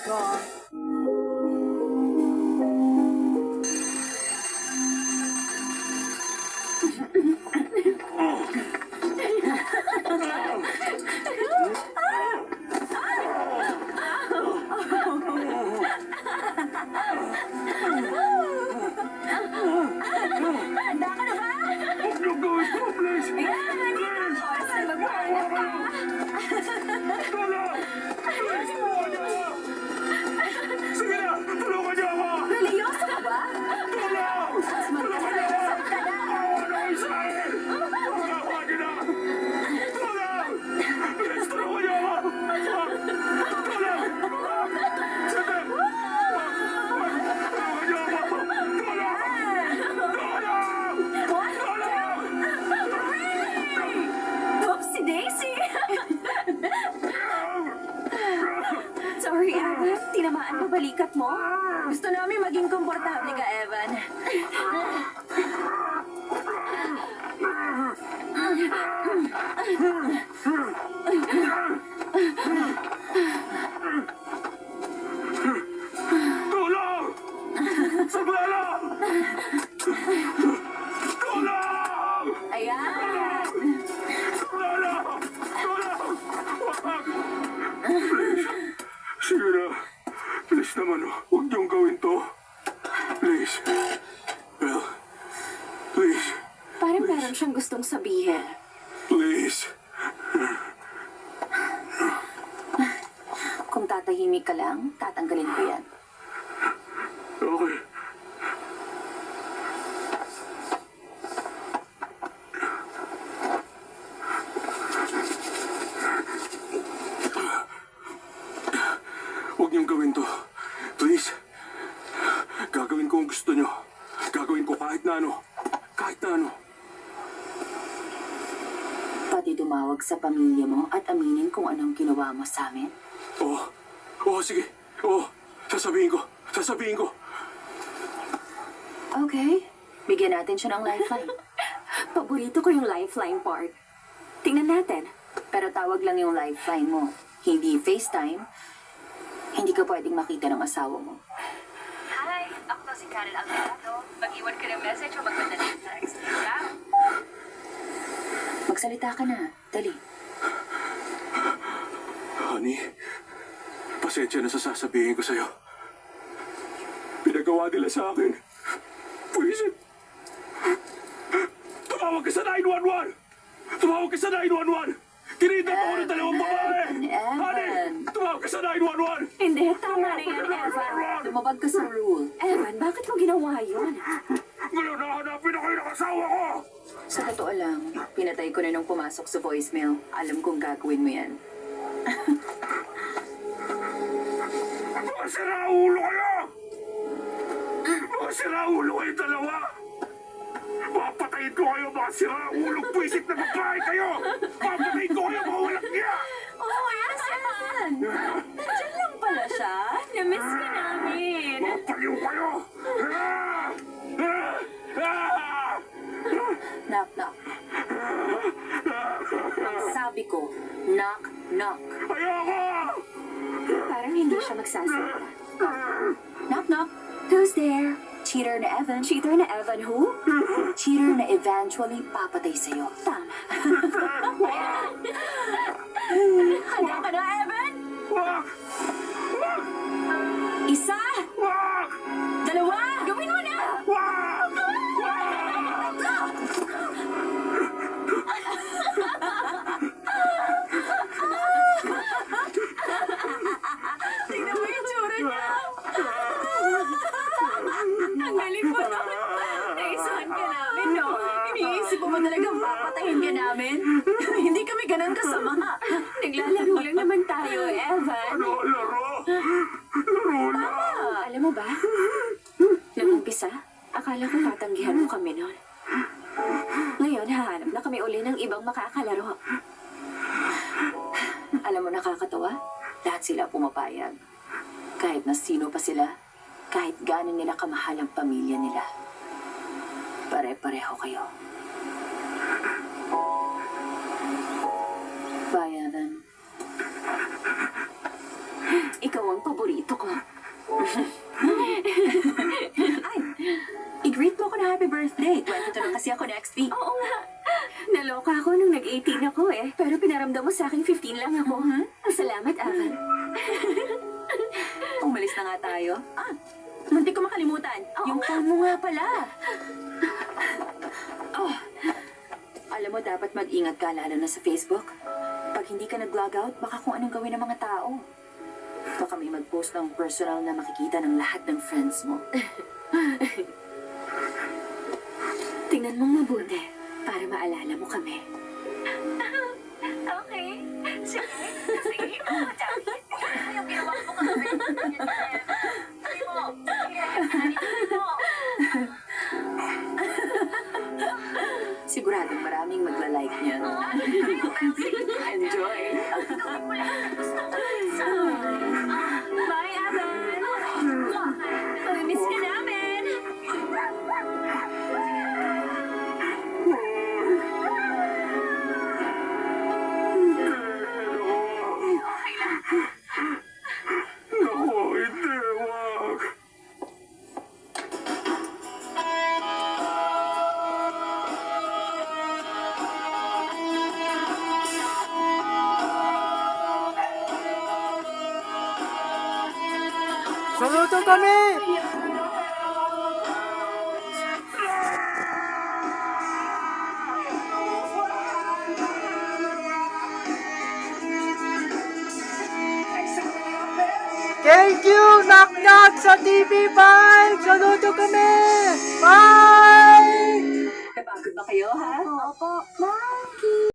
God. Handa ka na ba? Huwag niyo gawin ko, please! Ayan, nandito. Oras na magpahanap ka. Tula! Please, tulungan niyo ako! Sige na! Tulungan niyo ako! Religyoso ka ba? Tulong! Tulungan niyo ako! Magkasal ka na. Ano kayo sa akin? Tulungan niyo na! Tulong! Please, tulungan niyo ako! Tulong! Sige! Tulungan niyo ako! Tulong! One, two, three! Oopsie daisy! Sorry, Evan. Tinamaan pa balikat mo? Gusto namin maging komportable ka, Evan. Tulong! Sagla lang! Tulong! Ayan! Tulong! Tulong! Wag! Please. Sige na. Please naman, huwag niyong gawin to. Please. Well, please. Parang meron siyang gustong sabihin. Please. Kung tatahimik ka lang, tatanggalin ko yan. Okay. Huwag niyong gawin to. Please. Gagawin ko ang gusto niyo. Gagawin ko kahit na ano. Kahit na ano. Pati tumawag sa pamilya mo at aminin kung anong ginawa mo sa amin. Oo. Oo, sige. Oo. Sasabihin ko. Sasabihin ko. Okay. Bigyan natin siya ng lifeline. Paborito ko yung lifeline part. Tingnan natin. Pero tawag lang yung lifeline mo. Hindi FaceTime. Hindi ka pwedeng makita ng asawa mo. Hi, ako to si Karel Alvarado. Mag-iwan ka ng message o magpadala ng text. Ciao! Magsalita ka na. Dali. Honey, pasensya na sa sasabihin ko sa'yo. Pinagawa nila sa akin. Pwisit. Tumawag ka sa 911! Tumawag ka sa 911! Tinitap ako ng dalawang babae! Evan. Honey, tumawag ka sa 911! Hindi, tama na yan, Evan. Lumabag ka sa rule. Evan, bakit mo ginawa yun? Ngayon nahanapin ako yung asawa ko! Sa totoo lang, pinatay ko na nung pumasok sa voicemail. Alam kong gagawin mo yan. Mga siraulo kayo! Mga siraulo kayo dalawa! Papatayin ko kayo mga siraulong pwisit na babae kayo! Papatayin ko kayo mga walang niya! Oh, yes, Evan! Nandiyan lang pala siya. Na-miss ka namin. Mga paliw kayo! Ah! Ah! Ah! Knock, knock. Ang sabi ko, knock, knock. Ayoko! Parang hindi siya magsasalita. Knock, knock. Who's there? Cheater na Evan. Cheater na Evan who? Cheater na eventually papatay sa'yo. Tama. Handa ka na, Evan? Wag! Wag! Isa! Wag! Dalawa! Gawin mo na! Wag! Tingnan mo yung tsura niya! Ang galing mo na! Naisahan ka namin, no? Iniisip mo ba talagang papatayin ka namin? Hindi kami ganun kasama. Naglalaro lang naman tayo, Evan. Ano laro? Laro na! Alam mo ba? Nung umpisa, akala ko tatanggihan mo kami noon. Ngayon, hahanap na kami uli ng ibang makakalaro. Alam mo, nakakatawa? Lahat sila pumapayag. Kahit na sino pa sila, kahit gaano nila kamahal ang pamilya nila. Pare-pareho kayo. Bye, Evan. Ikaw ang paborito ko. Ay, i-greet mo ako na happy birthday. 22 na kasi ako next week. Oo nga. Naloka ako nung nag-18 ako eh. Pero pinaramdam mo sa akin 15 lang ako. Salamat, Avan. Umalis na nga tayo. Muntik ko makalimutan. Yung phone mo nga pala. Oh. Alam mo, dapat mag-ingat ka lalo na sa Facebook. Pag hindi ka nag-log out, baka kung anong gawin ng mga tao. Baka may mag-post ng personal na makikita ng lahat ng friends mo. Tingnan mong mabuti para maalala mo kami. Okay. Sige. Sige. Javi. Yung ginawa mo kagabi. Sabi mo. Sabi mo. Siguradong maraming magla-like niyan. Enjoy. Bye, Avan. Miss ka namin. Naku, hindi, wag. Saludo kami! Thank you! Knock knock sa TV5! Saludo kami! Bye! Napagod ba kayo, ha? Opo. Bye!